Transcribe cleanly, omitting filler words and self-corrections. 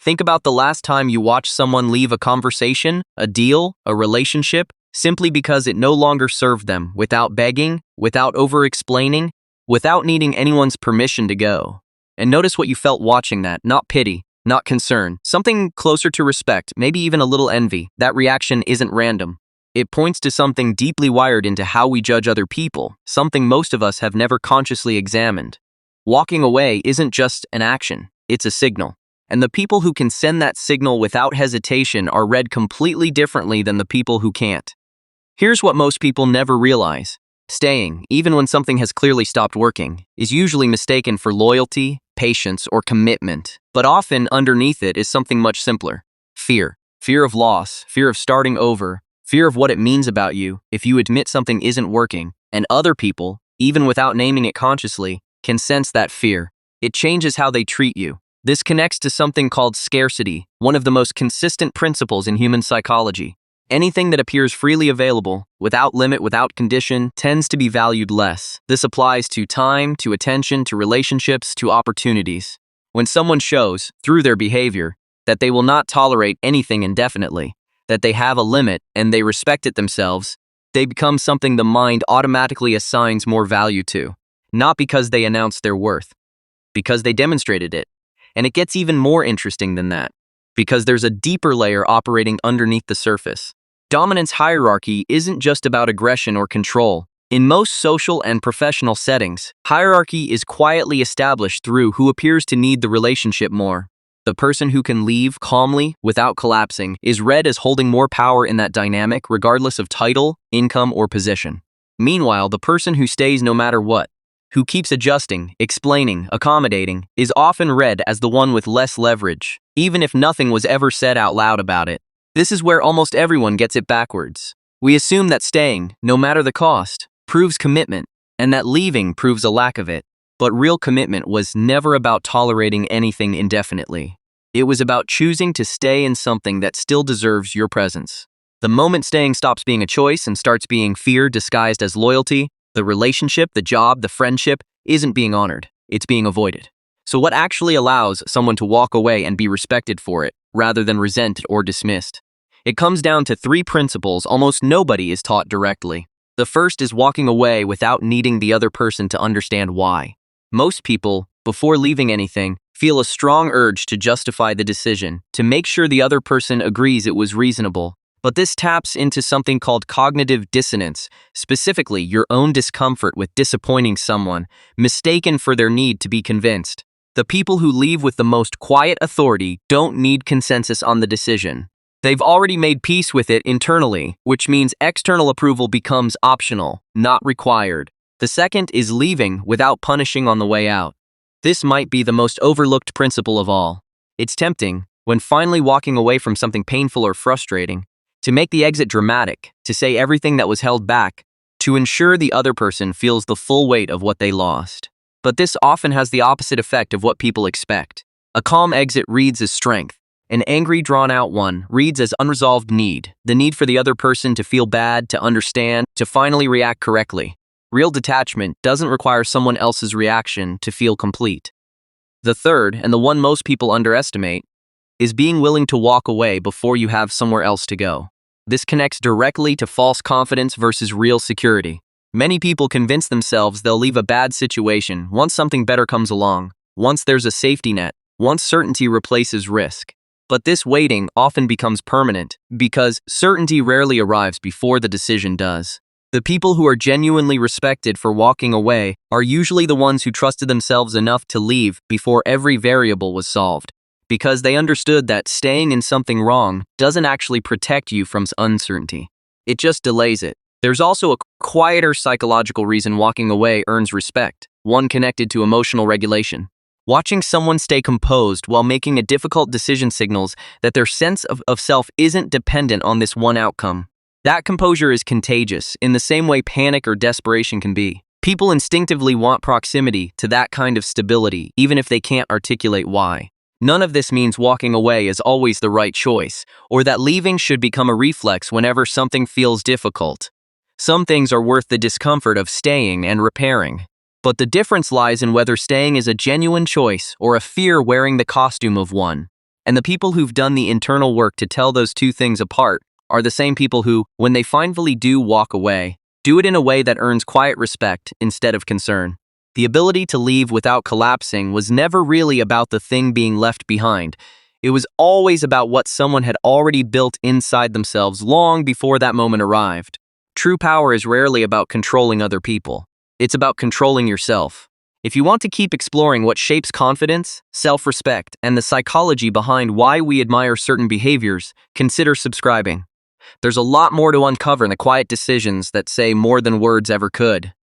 Think about the last time you watched someone leave a conversation, a deal, a relationship, simply because it no longer served them, without begging, without over-explaining, without needing anyone's permission to go. And notice what you felt watching that, not pity, not concern, something closer to respect, maybe even a little envy. That reaction isn't random. It points to something deeply wired into how we judge other people, something most of us have never consciously examined. Walking away isn't just an action, it's a signal. And the people who can send that signal without hesitation are read completely differently than the people who can't. Here's what most people never realize. Staying, even when something has clearly stopped working, is usually mistaken for loyalty, patience, or commitment. But often underneath it is something much simpler. Fear. Fear of loss, fear of starting over, fear of what it means about you if you admit something isn't working, and other people, even without naming it consciously, can sense that fear. It changes how they treat you. This connects to something called scarcity, one of the most consistent principles in human psychology. Anything that appears freely available, without limit, without condition, tends to be valued less. This applies to time, to attention, to relationships, to opportunities. When someone shows, through their behavior, that they will not tolerate anything indefinitely, that they have a limit and they respect it themselves, they become something the mind automatically assigns more value to. Not because they announced their worth, because they demonstrated it. And it gets even more interesting than that, because there's a deeper layer operating underneath the surface. Dominance hierarchy isn't just about aggression or control. In most social and professional settings, hierarchy is quietly established through who appears to need the relationship more. The person who can leave calmly, without collapsing, is read as holding more power in that dynamic regardless of title, income, or position. Meanwhile, the person who stays no matter what, who keeps adjusting, explaining, accommodating, is often read as the one with less leverage, even if nothing was ever said out loud about it. This is where almost everyone gets it backwards. We assume that staying, no matter the cost, proves commitment, and that leaving proves a lack of it. But real commitment was never about tolerating anything indefinitely. It was about choosing to stay in something that still deserves your presence. The moment staying stops being a choice and starts being fear disguised as loyalty, the relationship, the job, the friendship isn't being honored, it's being avoided. So what actually allows someone to walk away and be respected for it, rather than resented or dismissed? It comes down to 3 principles almost nobody is taught directly. The first is walking away without needing the other person to understand why. Most people, before leaving anything, feel a strong urge to justify the decision, to make sure the other person agrees it was reasonable. But this taps into something called cognitive dissonance, specifically your own discomfort with disappointing someone, mistaken for their need to be convinced. The people who leave with the most quiet authority don't need consensus on the decision. They've already made peace with it internally, which means external approval becomes optional, not required. The second is leaving without punishing on the way out. This might be the most overlooked principle of all. It's tempting, when finally walking away from something painful or frustrating, to make the exit dramatic, to say everything that was held back, to ensure the other person feels the full weight of what they lost. But this often has the opposite effect of what people expect. A calm exit reads as strength. An angry, drawn-out one reads as unresolved need, the need for the other person to feel bad, to understand, to finally react correctly. Real detachment doesn't require someone else's reaction to feel complete. The third, and the one most people underestimate, is being willing to walk away before you have somewhere else to go. This connects directly to false confidence versus real security. Many people convince themselves they'll leave a bad situation once something better comes along, once there's a safety net, once certainty replaces risk. But this waiting often becomes permanent because certainty rarely arrives before the decision does. The people who are genuinely respected for walking away are usually the ones who trusted themselves enough to leave before every variable was solved, because they understood that staying in something wrong doesn't actually protect you from uncertainty. It just delays it. There's also a quieter psychological reason walking away earns respect, one connected to emotional regulation. Watching someone stay composed while making a difficult decision signals that their sense of self isn't dependent on this one outcome. That composure is contagious, in the same way panic or desperation can be. People instinctively want proximity to that kind of stability, even if they can't articulate why. None of this means walking away is always the right choice, or that leaving should become a reflex whenever something feels difficult. Some things are worth the discomfort of staying and repairing. But the difference lies in whether staying is a genuine choice or a fear wearing the costume of one. And the people who've done the internal work to tell those two things apart are the same people who, when they finally do walk away, do it in a way that earns quiet respect instead of concern. The ability to leave without collapsing was never really about the thing being left behind. It was always about what someone had already built inside themselves long before that moment arrived. True power is rarely about controlling other people. It's about controlling yourself. If you want to keep exploring what shapes confidence, self-respect, and the psychology behind why we admire certain behaviors, consider subscribing. There's a lot more to uncover in the quiet decisions that say more than words ever could.